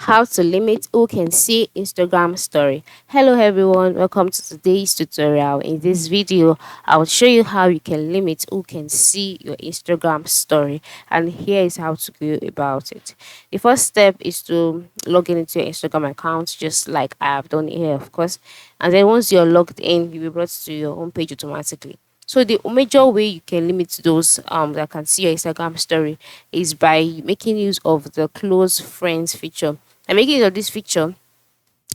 how to limit who can see Instagram story. Hello everyone, welcome to today's tutorial. In this video, I will show you how you can limit who can see your Instagram story, and here is how to go about it. The first step is to log in into your Instagram account, just like I have done here, of course. And then once you're logged in, you'll be brought to your home page automatically. So the major way you can limit those that can see your Instagram story is by making use of the close friends feature. And making use of this feature,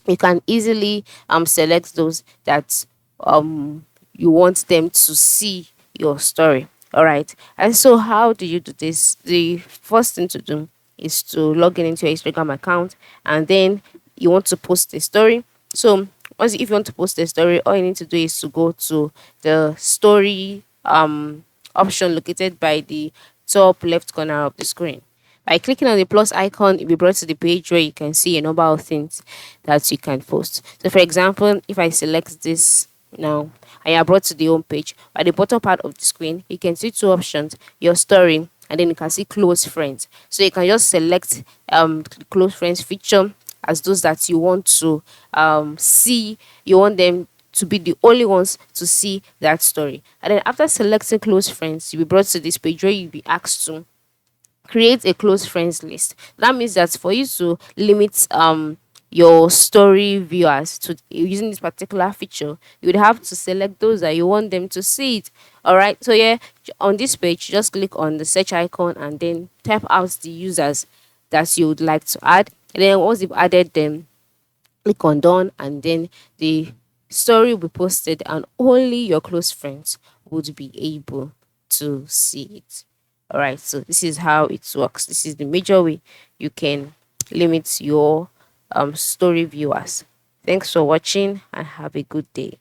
you can easily select those that you want them to see your story. All right. And so how do you do this? The first thing to do is to log in into your Instagram account, and then you want to post a story. So once if you want to post a story, all you need to do is to go to the story option located by the top left corner of the screen. By clicking on the plus icon, you'll be brought to the page where you can see a number of things that you can post. So, for example, if I select this now, and you're brought to the home page, at the bottom part of the screen, you can see two options: your story, and then you can see close friends. So you can just select the close friends feature as those that you want to see. You want them to be the only ones to see that story. And then after selecting close friends, you'll be brought to this page where you'll be asked to create a close friends list. That means that for you to limit your story viewers to using this particular feature, you would have to select those that you want them to see it. All right. So yeah, on this page, just click on the search icon and then type out the users that you would like to add. And then once you've added them, click on done, and then the story will be posted, and only your close friends would be able to see it. All right, so this is how it works. This is the major way you can limit your story viewers. Thanks for watching and have a good day.